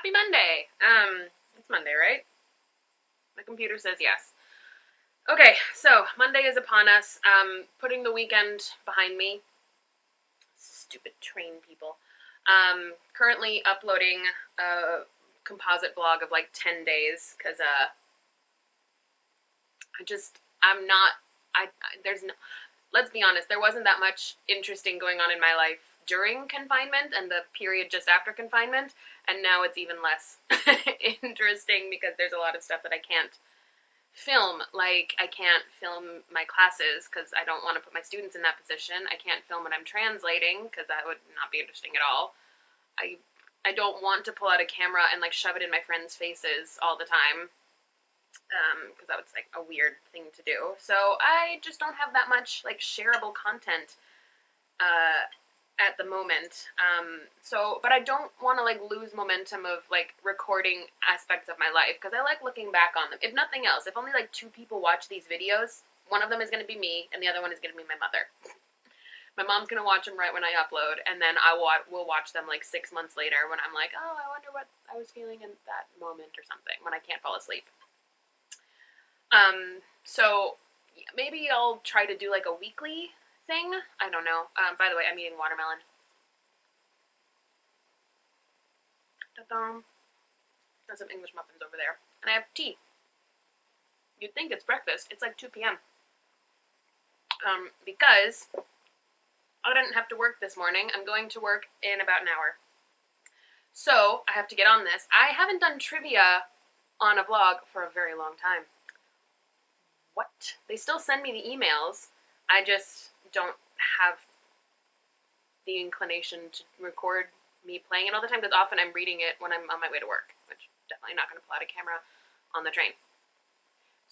Happy Monday. It's Monday, right? My computer says yes. Okay, so Monday is upon us. Putting the weekend behind me. Stupid train people. Currently uploading a composite blog of like 10 days because there's no, let's be honest, there wasn't that much interesting going on in my life during confinement and the period just after confinement, and now it's even less interesting because there's a lot of stuff that I can't film. Like, I can't film my classes because I don't want to put my students in that position. I can't film when I'm translating because that would not be interesting at all. I don't want to pull out a camera and like shove it in my friends' faces all the time because that was like a weird thing to do. So I just don't have that much like shareable content at the moment. But I don't want to like lose momentum of like recording aspects of my life because I like looking back on them. If nothing else, if only like 2 people watch these videos, one of them is going to be me and the other one is going to be my mother. My mom's going to watch them right when I upload, and then we'll watch them like 6 months later when I'm like, oh, I wonder what I was feeling in that moment or something when I can't fall asleep. So maybe I'll try to do like a weekly thing. I don't know. By the way, I'm eating watermelon. Ta-da. There's some English muffins over there. And I have tea. You'd think it's breakfast. It's like 2 p.m. Because I didn't have to work this morning. I'm going to work in about an hour. So I have to get on this. I haven't done trivia on a vlog for a very long time. What? They still send me the emails. I just don't have the inclination to record me playing it all the time because often I'm reading it when I'm on my way to work, which definitely not going to pull out a camera on the train.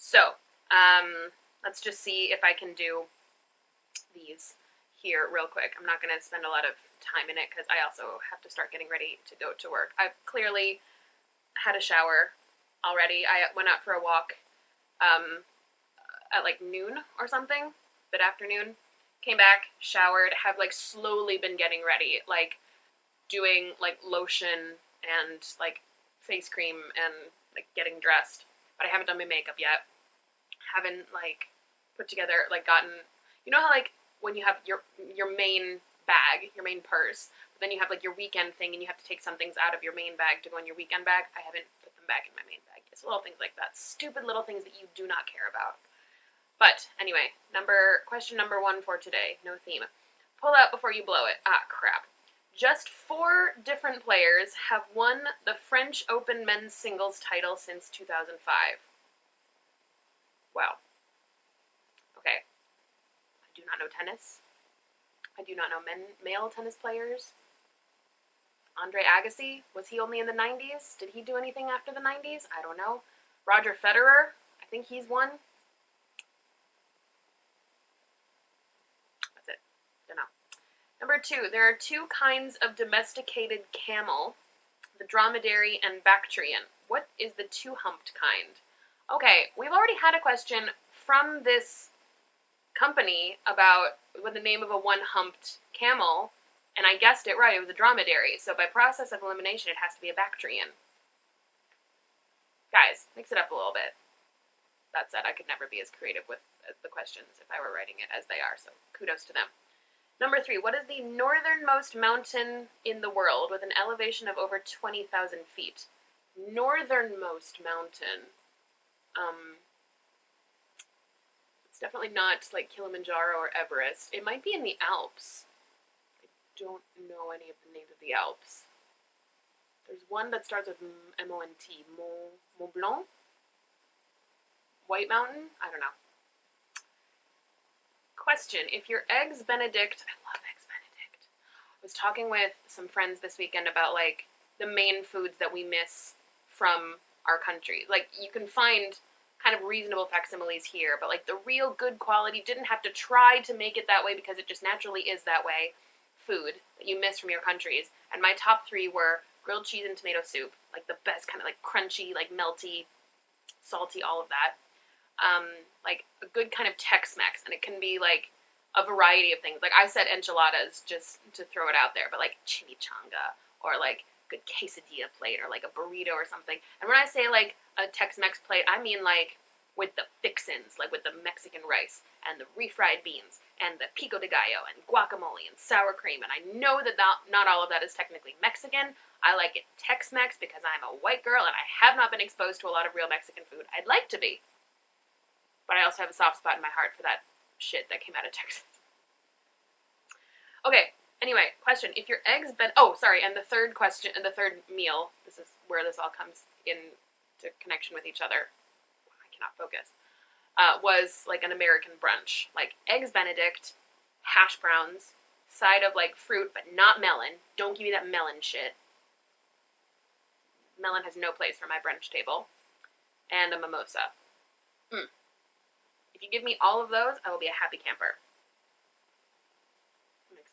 So, let's just see if I can do these here real quick. I'm not going to spend a lot of time in it because I also have to start getting ready to go to work. I've clearly had a shower already. I went out for a walk at like noon or something, mid-afternoon. Came back, showered, have like slowly been getting ready, like doing like lotion and like face cream and like getting dressed. But I haven't done my makeup yet. Haven't like put together, like gotten, you know how like when you have your main bag, your main purse, but then you have like your weekend thing and you have to take some things out of your main bag to go in your weekend bag. I haven't put them back in my main bag. It's little things like that. Stupid little things that you do not care about. But anyway, question number 1 for today. No theme. Pull out before you blow it. Ah, crap. Just 4 different players have won the French Open men's singles title since 2005. Wow. Okay. I do not know tennis. I do not know male tennis players. Andre Agassi, was he only in the 90s? Did he do anything after the 90s? I don't know. Roger Federer, I think he's won. That's it. Don't know. Number 2, there are 2 kinds of domesticated camel, the dromedary and Bactrian. What is the 2-humped kind? Okay, we've already had a question from this company about what the name of a 1-humped camel, and I guessed it right. It was a dromedary. So by process of elimination, it has to be a Bactrian. Guys, mix it up a little bit. That said, I could never be as creative with the questions if I were writing it as they are, so kudos to them. Number 3, what is the northernmost mountain in the world with an elevation of over 20,000 feet? Northernmost mountain. It's definitely not like Kilimanjaro or Everest. It might be in the Alps. I don't know any of the names of the Alps. There's one that starts with M-O-N-T. Mont Blanc? White Mountain? I don't know. Question, if your Eggs Benedict, I love Eggs Benedict. I was talking with some friends this weekend about like the main foods that we miss from our country. Like you can find kind of reasonable facsimiles here, but like the real good quality, didn't have to try to make it that way because it just naturally is that way, food that you miss from your countries. And my top 3 were grilled cheese and tomato soup, like the best kind of like crunchy, like melty, salty, all of that. Like a good kind of Tex-Mex, and it can be like a variety of things. Like I said enchiladas just to throw it out there, but like chimichanga or like good quesadilla plate or like a burrito or something. And when I say like a Tex-Mex plate, I mean like with the fixins, like with the Mexican rice and the refried beans and the pico de gallo and guacamole and sour cream. And I know that not all of that is technically Mexican. I like it Tex-Mex because I'm a white girl and I have not been exposed to a lot of real Mexican food. I'd like to be. But I also have a soft spot in my heart for that shit that came out of Texas. Okay, anyway, question. If your eggs been... Oh, sorry, and the third question, and the third meal, this is where this all comes into connection with each other. I cannot focus. Was like an American brunch. Like eggs Benedict, hash browns, side of like fruit, but not melon. Don't give me that melon shit. Melon has no place for my brunch table. And a mimosa. If you give me all of those, I will be a happy camper. I miss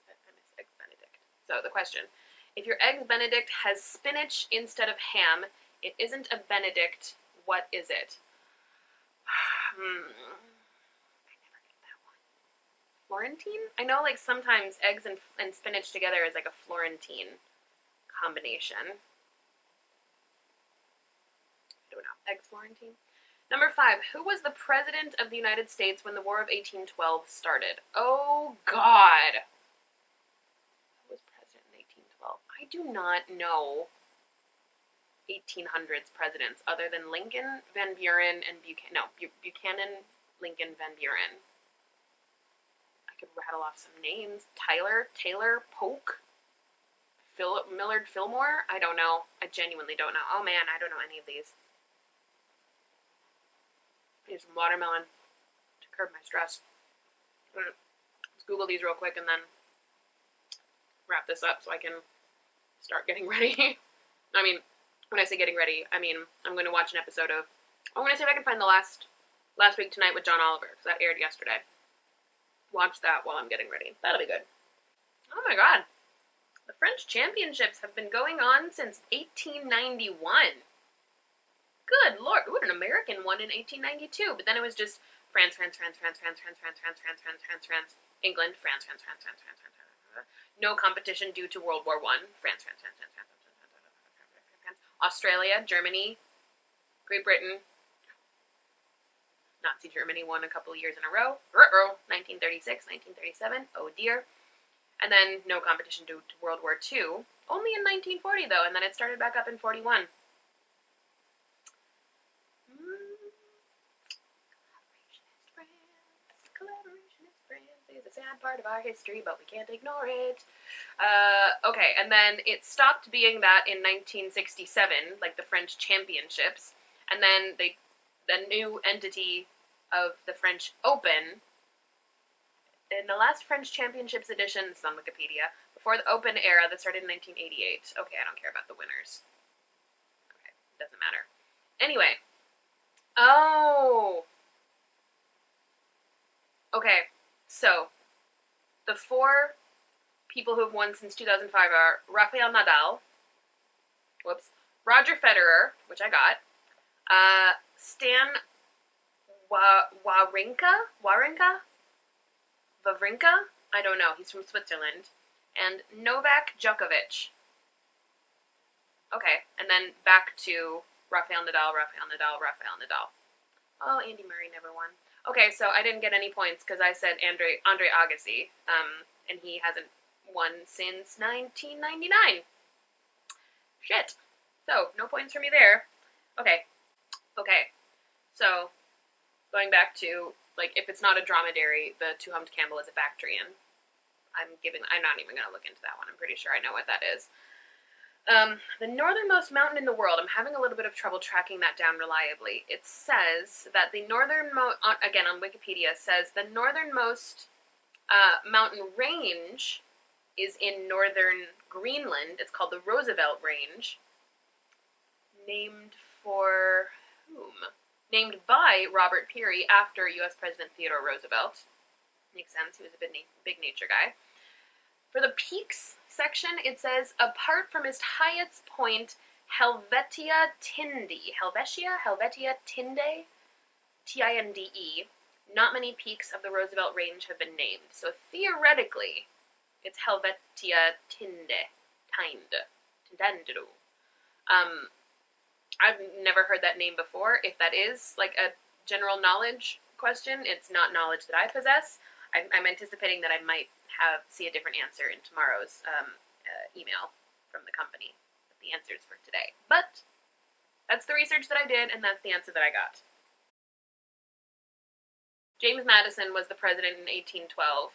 Eggs Benedict. So the question, if your Eggs Benedict has spinach instead of ham, it isn't a Benedict, what is it? I never get that one. Florentine? I know like sometimes eggs and spinach together is like a Florentine combination. I don't know. Eggs Florentine? Number 5, who was the President of the United States when the War of 1812 started? Oh, God. Who was President in 1812? I do not know 1800s presidents other than Lincoln, Van Buren, and Buchanan. No, Buchanan, Lincoln, Van Buren. I could rattle off some names. Tyler, Taylor, Polk, Millard Fillmore? I don't know. I genuinely don't know. Oh, man, I don't know any of these. I need some watermelon to curb my stress. Let's Google these real quick and then wrap this up so I can start getting ready. I mean, when I say getting ready, I mean I'm going to watch an episode of... I'm going to see if I can find the last Week Tonight with John Oliver, because that aired yesterday. Watch that while I'm getting ready. That'll be good. Oh my god. The French Championships have been going on since 1891. Good lord, ooh, an American won in 1892, but then it was just France, England, France. No competition due to World War I. France. Australia, Germany, Great Britain, Nazi Germany won a couple years in a row. 1936, 1937, oh dear. And then no competition due to World War II. Only in 1940 though, and then it started back up in 41. A sad part of our history, but we can't ignore it. Okay, and then it stopped being that in 1967, like the French Championships, and then the new entity of the French Open, in the last French Championships edition, this is on Wikipedia, before the Open era that started in 1988. Okay, I don't care about the winners. Okay, doesn't matter. Anyway. Oh! Okay. So, the 4 people who have won since 2005 are Rafael Nadal, Roger Federer, which I got, Stan Wawrinka, I don't know, he's from Switzerland, and Novak Djokovic. Okay, and then back to Rafael Nadal. Oh, Andy Murray never won. Okay, so I didn't get any points because I said Andre Agassi, and he hasn't won since 1999. Shit. So, no points for me there. Okay. So, going back to, like, if it's not a dromedary, the two-humped camel is a Bactrian. I'm not even going to look into that one. I'm pretty sure I know what that is. The northernmost mountain in the world, I'm having a little bit of trouble tracking that down reliably. It says that the northernmost, again on Wikipedia, says the northernmost mountain range is in northern Greenland. It's called the Roosevelt Range. Named for whom? Named by Robert Peary after U.S. President Theodore Roosevelt. Makes sense, he was a big nature guy. For the peaks section, it says, apart from its highest point, Helvetia Tinde, Tinde, not many peaks of the Roosevelt Range have been named. So theoretically, it's Helvetia Tinde. Tendendero. I've never heard that name before. If that is like a general knowledge question, it's not knowledge that I possess. I'm anticipating that I might see a different answer in tomorrow's email from the company with the answers for today. But that's the research that I did, and that's the answer that I got. James Madison was the president in 1812.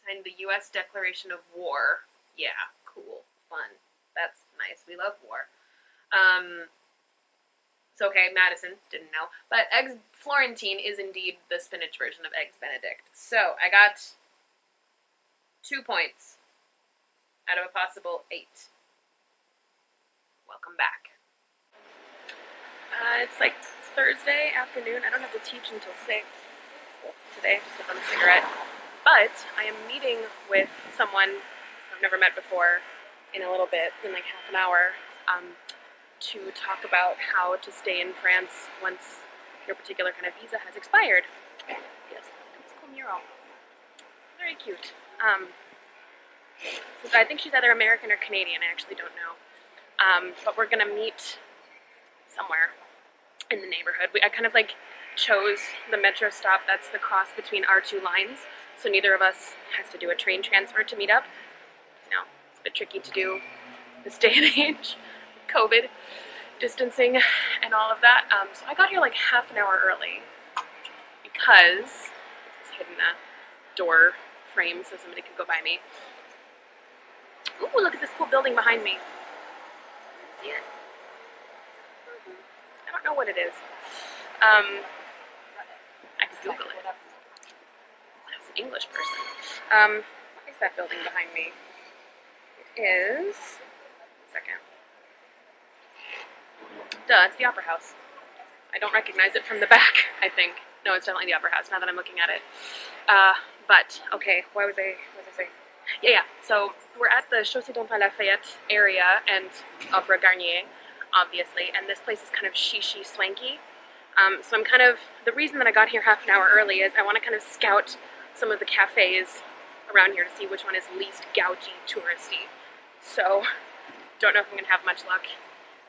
Signed the U.S. Declaration of War. Yeah, cool, fun. That's nice. We love war. So, okay, Madison, didn't know. But eggs Florentine is indeed the spinach version of eggs Benedict. So, I got 2 points out of a possible 8. Welcome back. It's like Thursday afternoon. I don't have to teach until 6 today, just with a cigarette. But I am meeting with someone I've never met before in a little bit, in like half an hour, to talk about how to stay in France once your particular kind of visa has expired. Yes, look at this cool mural. Very cute. So I think she's either American or Canadian, I actually don't know. But we're gonna meet somewhere in the neighborhood. I kind of like chose the metro stop that's the cross between our 2 lines, so neither of us has to do a train transfer to meet up. You know, it's a bit tricky to do this day and age, COVID, distancing, and all of that. So I got here like half an hour early because it's hidden the door frame so somebody could go by me. Ooh, look at this cool building behind me. See it? I don't know what it is. I could Google it. Oh, that's an English person. What is that building behind me? It is... Second. Duh, it's the Opera House. I don't recognize it from the back, I think. No, it's definitely the Opera House, now that I'm looking at it. But, okay, what was I saying? Yeah, so we're at the Chaussée d'Enfants Lafayette area and Opera Garnier, obviously, and this place is kind of chic, swanky. So I'm kind of, the reason that I got here half an hour early is I want to kind of scout some of the cafes around here to see which one is least gougy, touristy. So, don't know if I'm going to have much luck.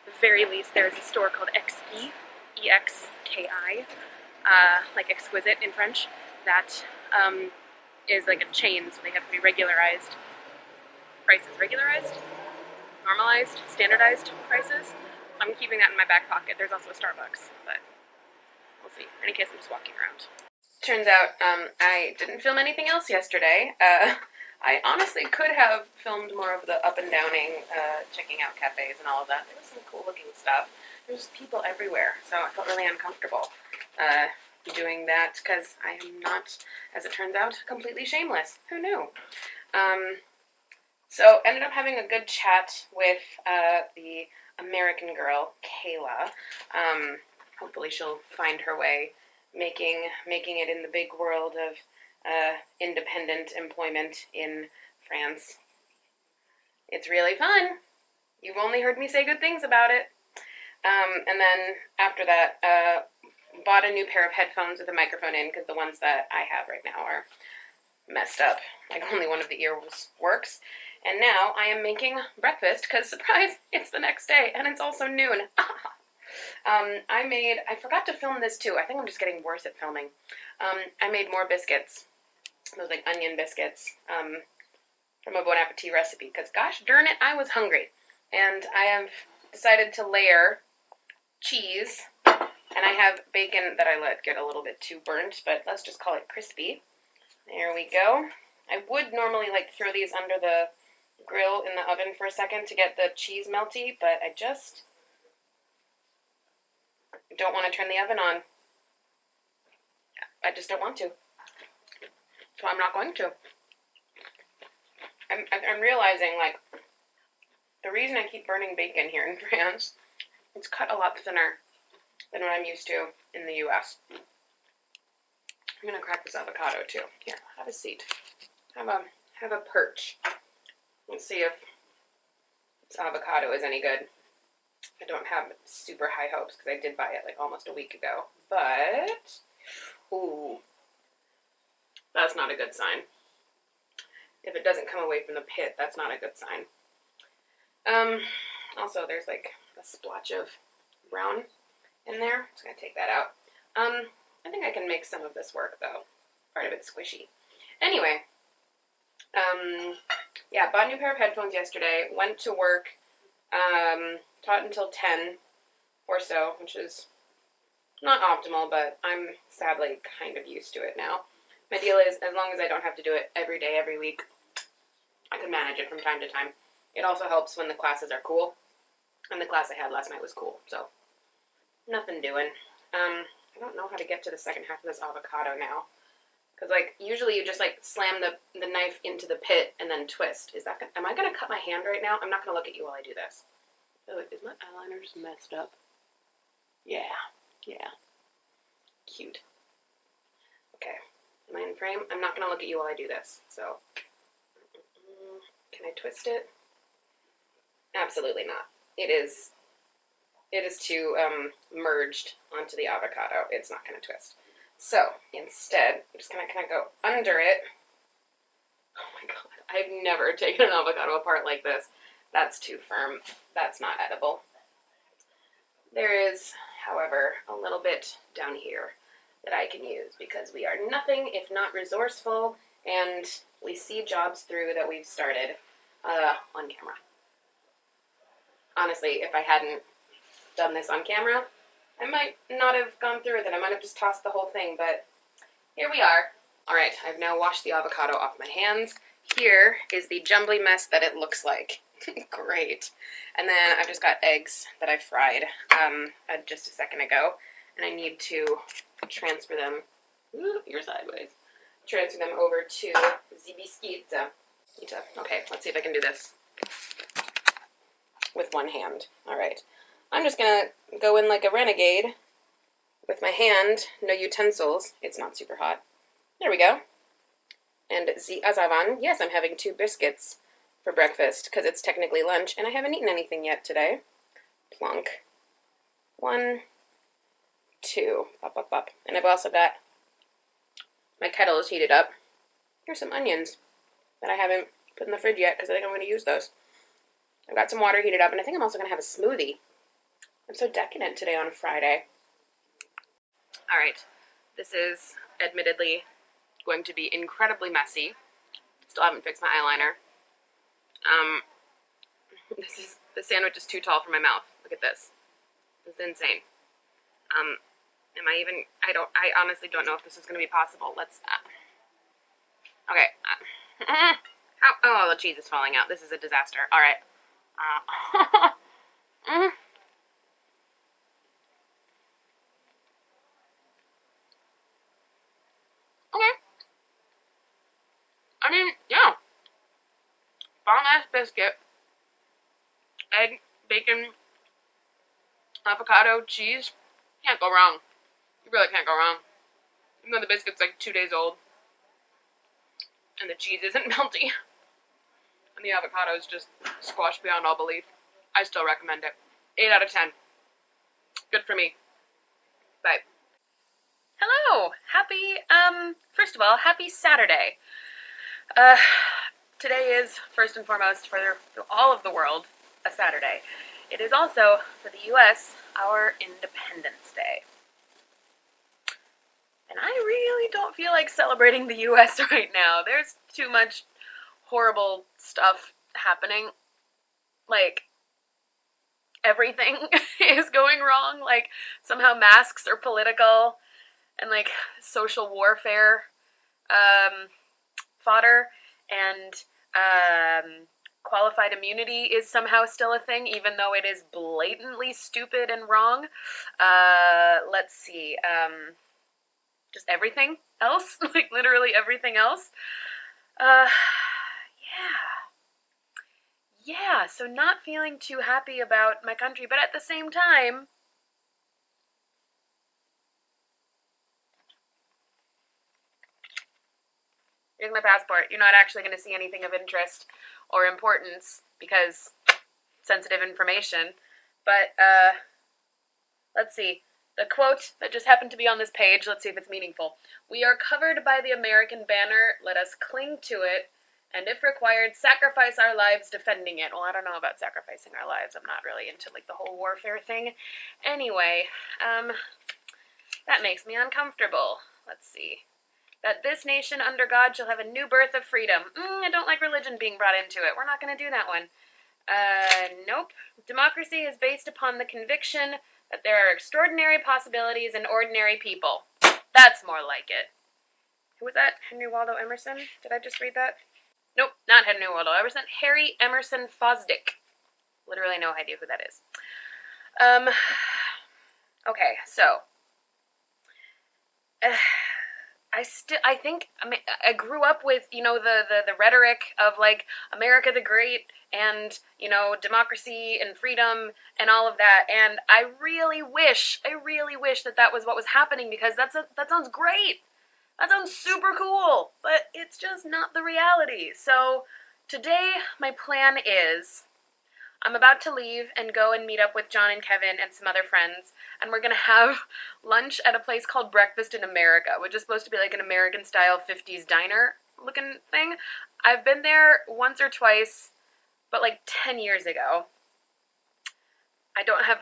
At the very least, there's a store called Exquis, E-X-K-I, like exquisite in French, that is like a chain, so they have to be regularized prices. Regularized? Normalized? Standardized prices? So I'm keeping that in my back pocket. There's also a Starbucks, but we'll see. In any case, I'm just walking around. Turns out I didn't film anything else yesterday. I honestly could have filmed more of the up and downing, checking out cafes and all of that. There was some cool looking stuff. There was just people everywhere, so I felt really uncomfortable doing that because I am not, as it turns out, completely shameless. Who knew? So ended up having a good chat with the American girl, Kayla. Hopefully she'll find her way making it in the big world of independent employment in France. It's really fun. You've only heard me say good things about it. And then after that, bought a new pair of headphones with a microphone in because the ones that I have right now are messed up. Like only one of the ears works. And now I am making breakfast because, surprise, it's the next day and it's also noon. I forgot to film this too. I think I'm just getting worse at filming. I made more biscuits. Those like onion biscuits from a Bon Appetit recipe because gosh darn it, I was hungry. And I have decided to layer cheese, and I have bacon that I let get a little bit too burnt, but let's just call it crispy. There we go. I would normally like throw these under the grill in the oven for a second to get the cheese melty, but I just don't want to turn the oven on. I just don't want to. So I'm not going to. I'm realizing, like, the reason I keep burning bacon here in France, it's cut a lot thinner than what I'm used to in the U.S. I'm gonna crack this avocado too. Here, have a seat. Have a perch. Let's see if this avocado is any good. I don't have super high hopes because I did buy it like almost a week ago. But, ooh, that's not a good sign. If it doesn't come away from the pit, that's not a good sign. Also, there's like a splotch of brown in there. Just gonna take that out. I think I can make some of this work though. Part of it's squishy. Anyway, yeah, bought a new pair of headphones yesterday. Went to work, taught until 10 or so, which is not optimal, but I'm sadly kind of used to it now. My deal is, as long as I don't have to do it every day, every week, I can manage it from time to time. It also helps when the classes are cool, and the class I had last night was cool, so nothing doing. I don't know how to get to the second half of this avocado now, because like usually you just like slam the knife into the pit and then twist. Am I gonna cut my hand right now? I'm not gonna look at you while I do this. Oh, is my eyeliner just messed up? Yeah. Cute. Okay. Am I in frame? I'm not going to look at you while I do this. So, can I twist it? Absolutely not. It is too merged onto the avocado. It's not going to twist. So, instead, I'm just going to kind of go under it. Oh my god. I've never taken an avocado apart like this. That's too firm. That's not edible. There is, however, a little bit down here that I can use because we are nothing if not resourceful, and we see jobs through that we've started on camera. Honestly, if I hadn't done this on camera, I might not have gone through with it. I might have just tossed the whole thing, but here we are. All right, I've now washed the avocado off my hands. Here is the jumbly mess that it looks like. Great. And then I've just got eggs that I fried just a second ago, and I need to transfer them. Ooh, you're sideways. Transfer them over to the biscuits. Okay, let's see if I can do this with one hand. All right. I'm just gonna go in like a renegade with my hand, no utensils. It's not super hot. There we go. And the azavan. Yes, I'm having 2 biscuits for breakfast because it's technically lunch, and I haven't eaten anything yet today. Plonk. 1, 2. Up. And I've also got my kettle is heated up. Here's some onions that I haven't put in the fridge yet because I think I'm going to use those. I've got some water heated up, and I think I'm also going to have a smoothie. I'm so decadent today on a Friday. All right. This is admittedly going to be incredibly messy. Still haven't fixed my eyeliner. The sandwich is too tall for my mouth. Look at this. This is insane. I honestly don't know if this is going to be possible. Let's, okay. Oh, the cheese is falling out. This is a disaster. All right. Okay. I mean, yeah. Bomb-ass biscuit, egg, bacon, avocado, cheese. Can't go wrong. You really can't go wrong. Even though the biscuit's like 2 days old, and the cheese isn't melty, and the avocado is just squashed beyond all belief, I still recommend it. 8 out of 10. Good for me. Bye. Hello. First of all, happy Saturday. Today is, first and foremost, for all of the world, a Saturday. It is also, for the U.S., our Independence Day. And I really don't feel like celebrating the U.S. right now. There's too much horrible stuff happening. Like, everything is going wrong. Like, somehow masks are political, and, like, social warfare fodder, and qualified immunity is somehow still a thing, even though it is blatantly stupid and wrong. Let's see. Just everything else, like literally everything else. Yeah, so not feeling too happy about my country, but at the same time, here's my passport. You're not actually going to see anything of interest or importance because sensitive information. But, let's see. The quote that just happened to be on this page, let's see if it's meaningful. We are covered by the American banner. Let us cling to it And if required, sacrifice our lives defending it. Well, I don't know about sacrificing our lives. I'm not really into, like, the whole warfare thing. Anyway, that makes me uncomfortable. Let's see. That this nation under God shall have a new birth of freedom. I don't like religion being brought into it. We're not going to do that one. Nope. Democracy is based upon the conviction that there are extraordinary possibilities in ordinary people. That's more like it. Who was that? Henry Waldo Emerson? Did I just read that? Nope, not Henry Waldo Emerson. Harry Emerson Fosdick. Literally no idea who that is. Okay, so I think I grew up with, you know, the rhetoric of, like, America the Great and, you know, democracy and freedom and all of that, and I really wish that was what was happening, because that sounds great. That sounds super cool, but it's just not the reality. So today my plan is I'm about to leave and go and meet up with John and Kevin and some other friends, and we're going to have lunch at a place called Breakfast in America, which is supposed to be like an American-style 50s diner looking thing. I've been there once or twice, but like 10 years ago. I don't have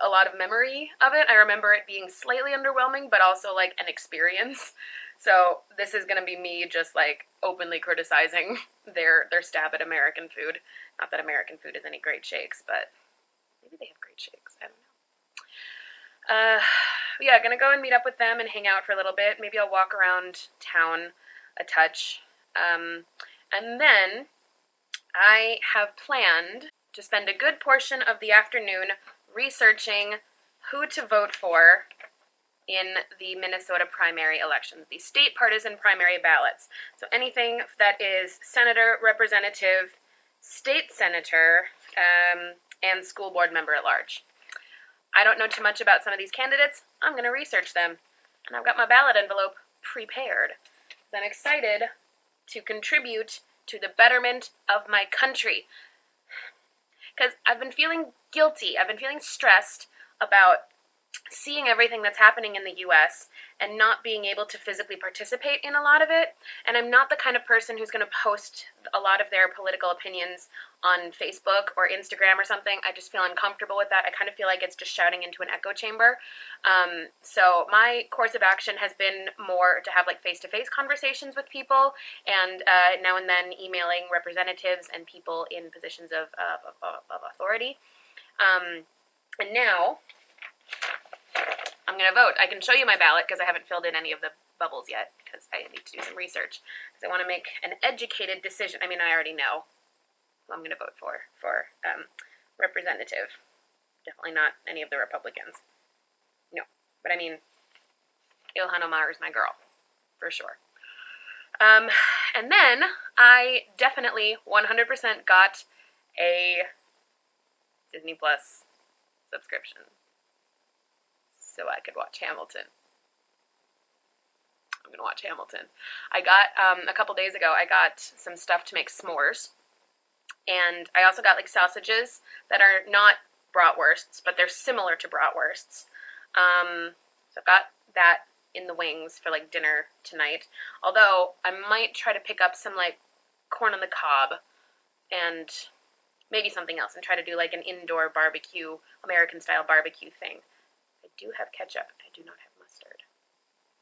a lot of memory of it. I remember it being slightly underwhelming, but also like an experience. So this is going to be me just like openly criticizing their stab at American food. Not that American food is any great shakes, but maybe they have great shakes. I don't know. Yeah, gonna go and meet up with them and hang out for a little bit. Maybe I'll walk around town a touch. And then I have planned to spend a good portion of the afternoon researching who to vote for in the Minnesota primary elections, the state partisan primary ballots. So anything that is senator, representative, state senator, and school board member at large. I don't know too much about some of these candidates. I'm going to research them. And I've got my ballot envelope prepared. I'm excited to contribute to the betterment of my country. Because I've been feeling guilty. I've been feeling stressed about seeing everything that's happening in the U.S. and not being able to physically participate in a lot of it. And I'm not the kind of person who's going to post a lot of their political opinions on Facebook or Instagram or something. I just feel uncomfortable with that. I kind of feel like it's just shouting into an echo chamber. So my course of action has been more to have like face-to-face conversations with people, and now and then emailing representatives and people in positions of authority. And now I'm going to vote. I can show you my ballot because I haven't filled in any of the bubbles yet because I need to do some research because I want to make an educated decision. I mean, I already know who I'm going to vote for representative. Definitely not any of the Republicans. No. But I mean, Ilhan Omar is my girl, for sure. And then I definitely 100% got a Disney Plus subscription so I could watch Hamilton. I'm going to watch Hamilton. I got, a couple days ago, I got some stuff to make s'mores. And I also got, like, sausages that are not bratwursts, but they're similar to bratwursts. So I've got that in the wings for, like, dinner tonight. Although, I might try to pick up some, like, corn on the cob and maybe something else and try to do, like, an indoor barbecue, American-style barbecue thing. I do have ketchup. I do not have mustard.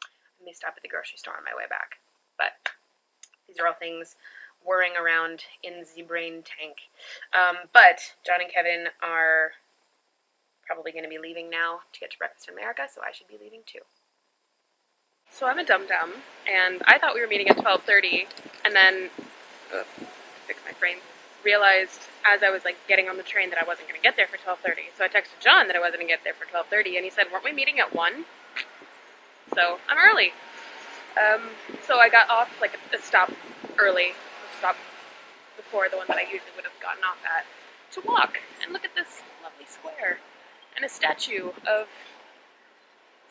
I may stop at the grocery store on my way back. But these are all things whirring around in the brain tank. But John and Kevin are probably going to be leaving now to get to Breakfast in America, so I should be leaving too. So I'm a dum-dum, and I thought we were meeting at 12:30, and then, fix my frame, realized as I was like getting on the train that I wasn't going to get there for 12:30. So I texted John that I wasn't going to get there for 12:30, and he said, weren't we meeting at 1? So I'm early. So I got off like a stop early, a stop before the one that I usually would have gotten off at, to walk and look at this lovely square and a statue of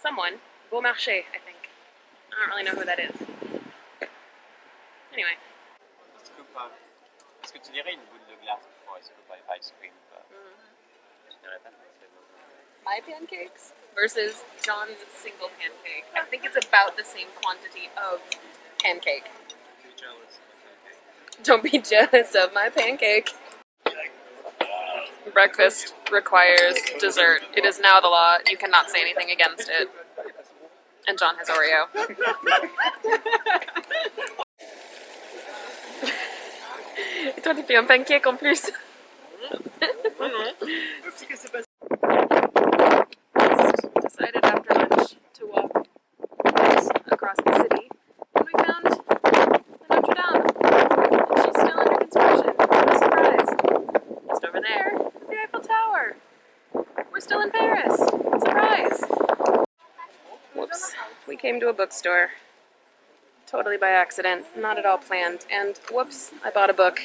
someone, Beaumarchais, I think. I don't really know who that is. Anyway. Est-ce que tu dirais une boule de glace pour un scoop of ice cream? Je dirais pas forcément. My pancakes versus John's single pancake. I think it's about the same quantity of pancake. Too jealous of the pancake. Don't be jealous of my pancake. Breakfast requires dessert. It is now the law. You cannot say anything against it. And John has Oreo. Et toi, tu fais un pancake en plus. Decided after lunch to walk across the city, and we found the Notre Dame. And she's still under construction. What a surprise. Just over there is the Eiffel Tower. We're still in Paris. Surprise. Whoops. We came to a bookstore. Totally by accident, not at all planned, and whoops, I bought a book.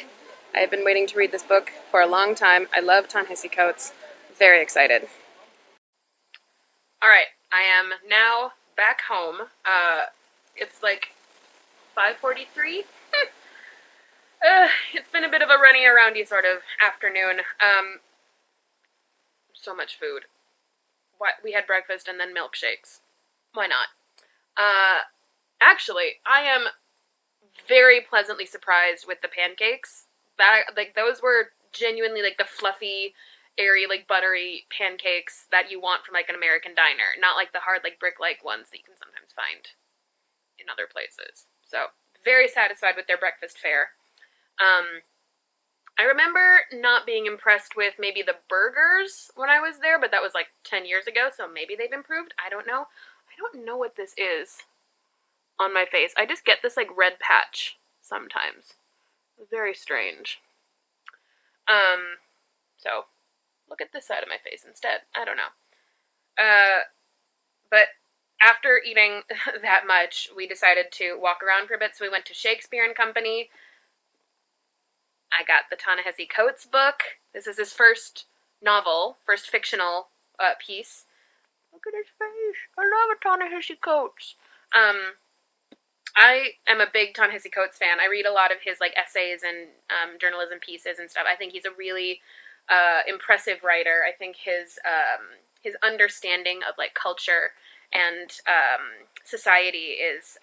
I have been waiting to read this book for a long time. I love Ta-Nehisi Coates. Very excited. Alright, I am now back home. It's like 5:43. It's been a bit of a running aroundy sort of afternoon. So much food. We had breakfast and then milkshakes. Why not? Actually, I am very pleasantly surprised with the pancakes. Those were genuinely like the fluffy, airy, like buttery pancakes that you want from like an American diner, not like the hard like brick-like ones that you can sometimes find in other places. So very satisfied with their breakfast fare. I remember not being impressed with maybe the burgers when I was there, but that was like 10 years ago, so maybe they've improved. I don't know. I don't know what this is on my face. I just get this like red patch sometimes. Very strange. So look at this side of my face instead. I don't know. But after eating that much, we decided to walk around for a bit, so we went to Shakespeare and Company. I got the Ta-Nehisi Coates book. This is his first novel, first fictional piece. Look at his face. I love a Ta-Nehisi Coates. I am a big Ta-Nehisi Coates fan. I read a lot of his like essays and journalism pieces and stuff. I think he's a really impressive writer. I think his understanding of like culture and society is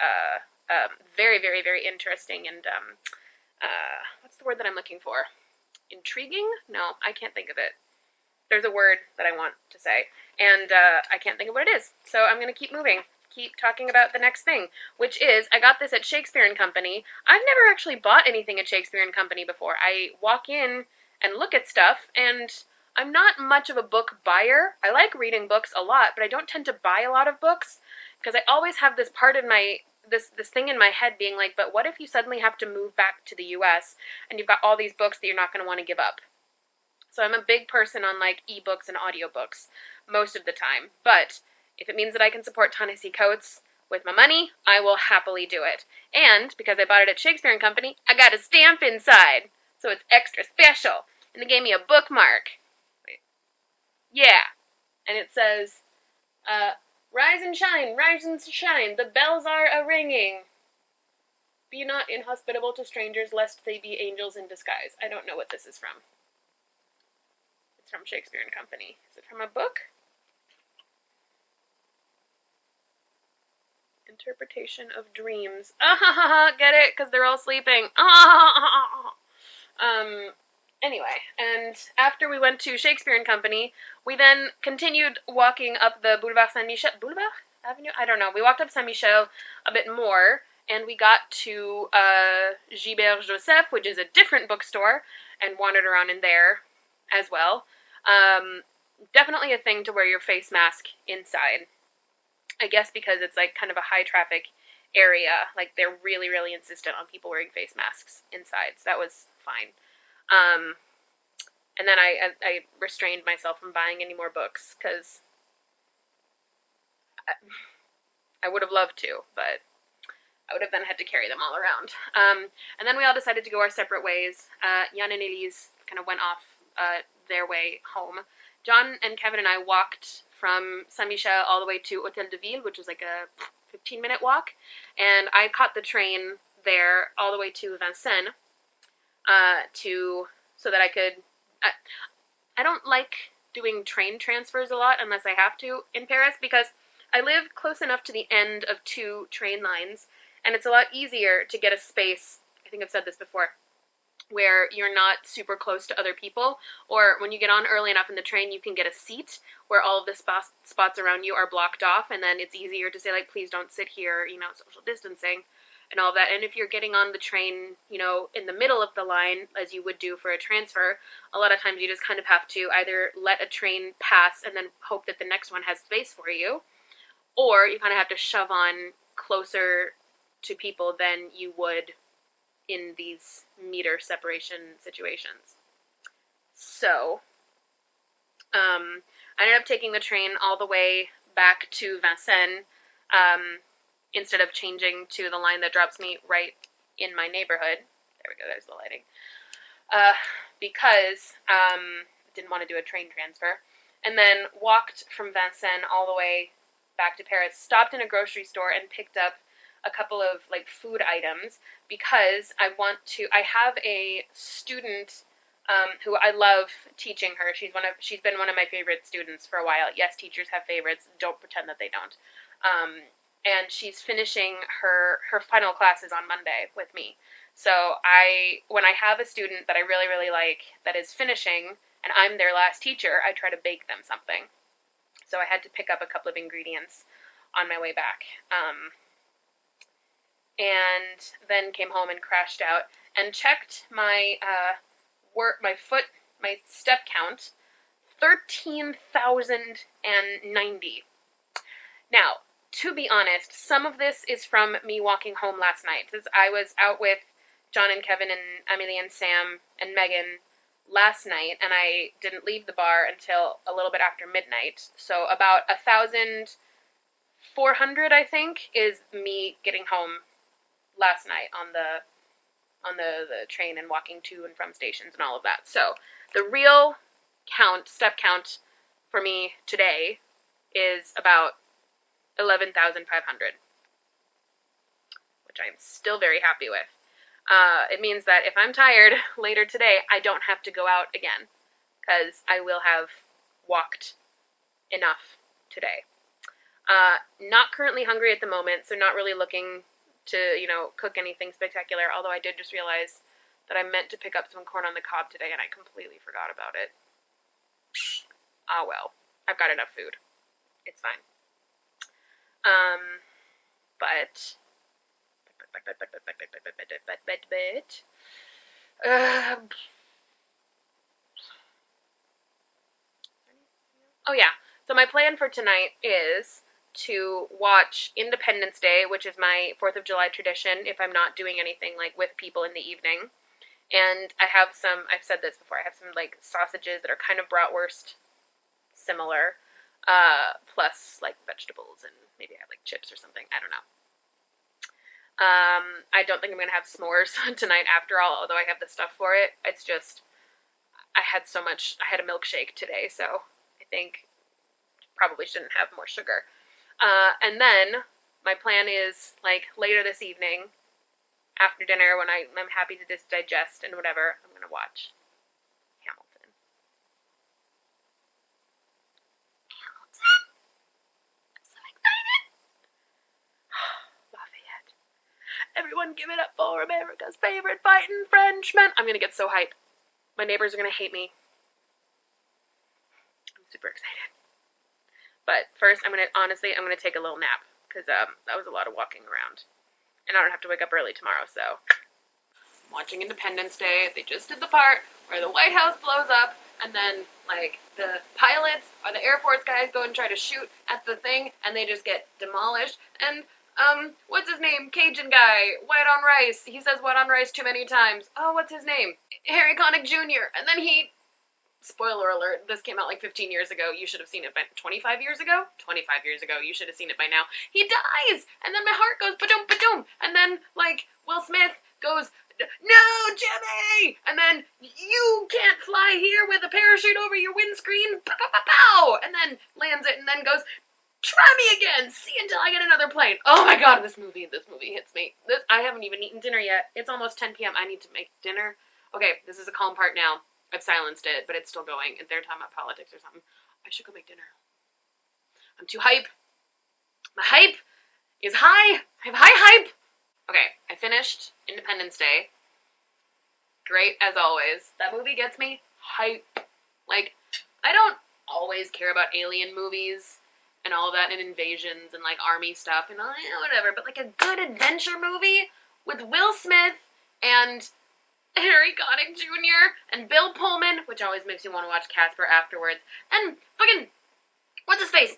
very, very, very interesting and what's the word that I'm looking for? Intriguing? No, I can't think of it. There's a word that I want to say, and I can't think of what it is. So I'm going to keep moving. Keep talking about the next thing, which is I got this at Shakespeare and Company. I've never actually bought anything at Shakespeare and Company before. I walk in and look at stuff, and I'm not much of a book buyer. I like reading books a lot, but I don't tend to buy a lot of books because I always have this part of my this thing in my head being like, but what if you suddenly have to move back to the US and you've got all these books that you're not going to want to give up? So I'm a big person on like ebooks and audiobooks most of the time, but if it means that I can support Ta-Nehisi Coates with my money, I will happily do it. And because I bought it at Shakespeare and Company, I got a stamp inside, so it's extra special. And they gave me a bookmark. Wait. Yeah. And it says, rise and shine, the bells are a-ringing. Be not inhospitable to strangers, lest they be angels in disguise. I don't know what this is from. It's from Shakespeare and Company. Is it from a book? Interpretation of dreams. Get it? Because they're all sleeping. Anyway, and after we went to Shakespeare and Company, we then continued walking up the Boulevard Saint-Michel. Boulevard Avenue? I don't know. We walked up Saint-Michel a bit more, and we got to Gilbert Joseph, which is a different bookstore, and wandered around in there as well. Definitely a thing to wear your face mask inside. I guess because it's like kind of a high traffic area. Like they're really, really insistent on people wearing face masks inside. So that was fine. And then I restrained myself from buying any more books because I would have loved to, but I would have then had to carry them all around. And then we all decided to go our separate ways. Jan and Elise kind of went off their way home. John and Kevin and I walked from Saint-Michel all the way to Hôtel de Ville, which was like a 15-minute walk. And I caught the train there all the way to Vincennes so that I could... I don't like doing train transfers a lot unless I have to in Paris because I live close enough to the end of 2 train lines, and it's a lot easier to get a space. I think I've said this before. where you're not super close to other people, or when you get on early enough in the train, you can get a seat where all of the spots around you are blocked off, and then it's easier to say, like, please don't sit here, social distancing and all that. And if you're getting on the train, in the middle of the line, as you would do for a transfer, a lot of times you just kind of have to either let a train pass and then hope that the next one has space for you, or you kind of have to shove on closer to people than you would in these meter separation situations. So, I ended up taking the train all the way back to Vincennes, instead of changing to the line that drops me right in my neighborhood. There we go, there's the lighting. Because I didn't want to do a train transfer. And then walked from Vincennes all the way back to Paris, stopped in a grocery store and picked up a couple of food items, because I have a student who I love teaching her. She's been one of my favorite students for a while. Yes, teachers have favorites. Don't pretend that they don't. And she's finishing her final classes on Monday with me. So when I have a student that I really, really like that is finishing and I'm their last teacher, I try to bake them something. So I had to pick up a couple of ingredients on my way back. And then came home and crashed out and checked my my step count, 13,090. Now, to be honest, some of this is from me walking home last night, because I was out with John and Kevin and Emily and Sam and Megan last night, and I didn't leave the bar until a little bit after midnight. So about 1,400, I think, is me getting home last night on the train and walking to and from stations and all of that. So the real step count for me today is about 11,500, which I'm still very happy with. It means that if I'm tired later today, I don't have to go out again, because I will have walked enough today. Not currently hungry at the moment, so not really looking to, cook anything spectacular, although I did just realize that I meant to pick up some corn on the cob today, and I completely forgot about it. Ah, well. I've got enough food. It's fine. But oh yeah, so my plan for tonight is to watch Independence Day, which is my 4th of July tradition if I'm not doing anything with people in the evening. And I've said this before, I have some sausages that are kind of bratwurst similar, plus vegetables, and maybe I have chips or something, I don't know. I don't think I'm going to have s'mores tonight after all, although I have the stuff for it. It's just, I had a milkshake today, so I think probably shouldn't have more sugar. And then my plan is later this evening, after dinner, when I'm happy to just digest and whatever, I'm going to watch Hamilton. I'm so excited. Lafayette. Everyone give it up for America's favorite fighting Frenchman. I'm going to get so hyped. My neighbors are going to hate me. I'm super excited. But first, I'm going to take a little nap, because that was a lot of walking around. And I don't have to wake up early tomorrow, so. I'm watching Independence Day. They just did the part where the White House blows up, and then, the pilots or the Air Force guys go and try to shoot at the thing, and they just get demolished. And, what's his name? Cajun guy, white on rice. He says white on rice too many times. Oh, what's his name? Harry Connick Jr. And then spoiler alert, this came out 15 years ago. You should have seen it by 25 years ago? 25 years ago. You should have seen it by now. He dies! And then my heart goes ba-doom, ba-doom. And then, Will Smith goes, no, Jimmy! And then, you can't fly here with a parachute over your windscreen. Pow, pow, pow, pow! And then lands it and then goes, try me again! See until I get another plane. Oh my god, this movie hits me. I haven't even eaten dinner yet. It's almost 10 p.m. I need to make dinner. Okay, this is a calm part now. I've silenced it, but it's still going. If they're talking about politics or something, I should go make dinner. I'm too hype. My hype is high. I have high hype. Okay, I finished Independence Day. Great as always. That movie gets me hype. Like, I don't always care about alien movies and all of that and invasions and like army stuff and whatever, but like a good adventure movie with Will Smith and Harry Connick Jr. and Bill Pullman, which always makes me want to watch Casper afterwards, and fucking what's his face?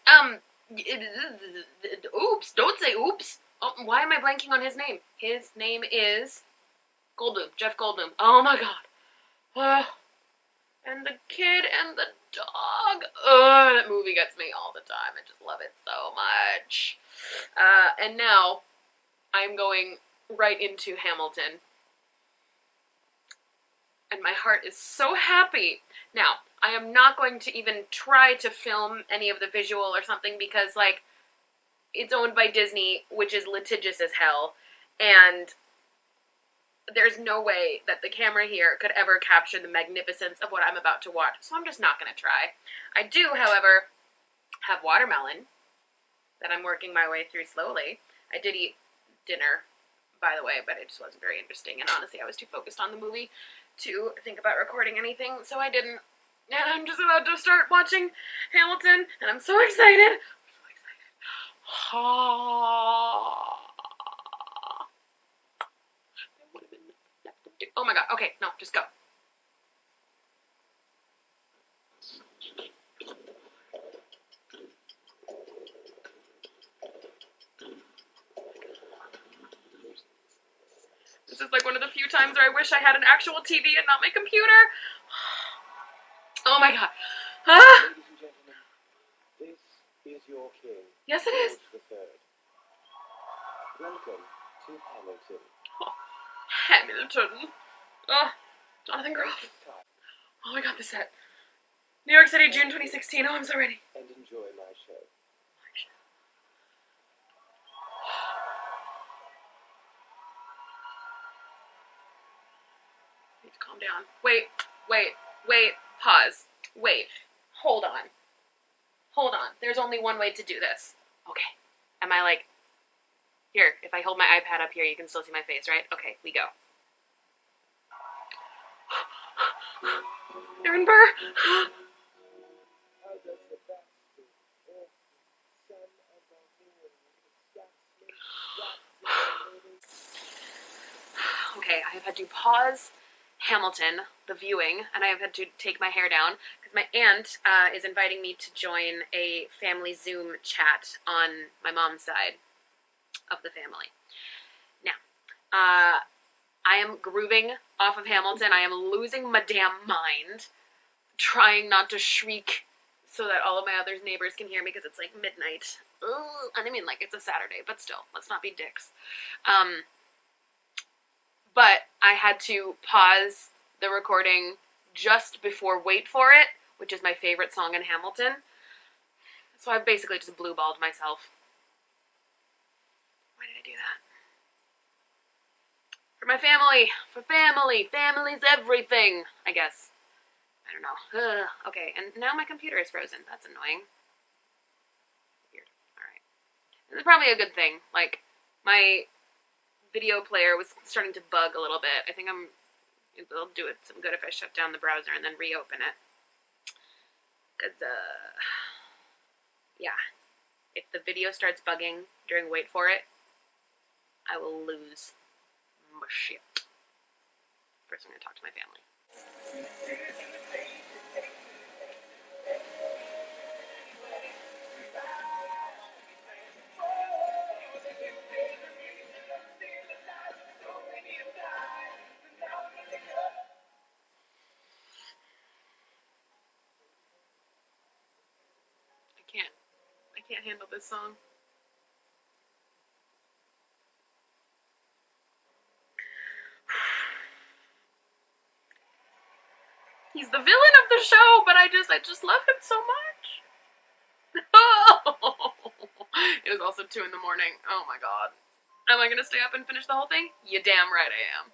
Oops, don't say oops. Oh, why am I blanking on his name? His name is Goldblum, Jeff Goldblum. Oh my god. And the kid and the dog. Oh, that movie gets me all the time. I just love it so much. And now I'm going right into Hamilton. And my heart is so happy. Now, I am not going to even try to film any of the visual or something because, like, it's owned by Disney, which is litigious as hell. And there's no way that the camera here could ever capture the magnificence of what I'm about to watch, so I'm just not going to try. I do, however, have watermelon that I'm working my way through slowly. I did eat dinner, by the way, but it just wasn't very interesting, and honestly, I was too focused on the movie to think about recording anything, so I didn't. And I'm just about to start watching Hamilton, and I'm so excited. I'm so excited. Oh my god, okay, no, just go. This is like one of the few times where I wish I had an actual TV and not my computer. Oh my god. Ah! Ladies and gentlemen, this is your king. Yes, it is. George III. Welcome to Hamilton. Oh, Hamilton. Oh, Jonathan Groff. Oh my god, this set. New York City, June 2016. Oh, I'm so ready. And enjoy my show. I need to calm down. Wait. Pause. Wait. Hold on. There's only one way to do this. Okay. Am I like... Here, if I hold my iPad up here, you can still see my face, right? Okay, we go. Aaron Burr! Okay, I have had to pause Hamilton, the viewing, and I have had to take my hair down because my aunt is inviting me to join a family Zoom chat on my mom's side of the family. Now, I am grooving off of Hamilton. I am losing my damn mind, trying not to shriek so that all of my other neighbors can hear me because it's like midnight. Ugh. And I mean, like, it's a Saturday, but still, let's not be dicks. But I had to pause the recording just before Wait For It, which is my favorite song in Hamilton. So I basically just blue-balled myself. Why did I do that? For my family. For family. Family's everything, I guess. I don't know. Ugh. Okay, and now my computer is frozen. That's annoying. Weird. Alright. This is probably a good thing. Like, my video player was starting to bug a little bit. I think it'll do it some good if I shut down the browser and then reopen it. Because, yeah. If the video starts bugging during Wait For It, I will lose my shit. First, I'm going to talk to my family. I can't handle this song. He's the villain of the show, but I just love him so much. Oh! It was also 2 in the morning. Oh my god. Am I gonna stay up and finish the whole thing? You damn right I am.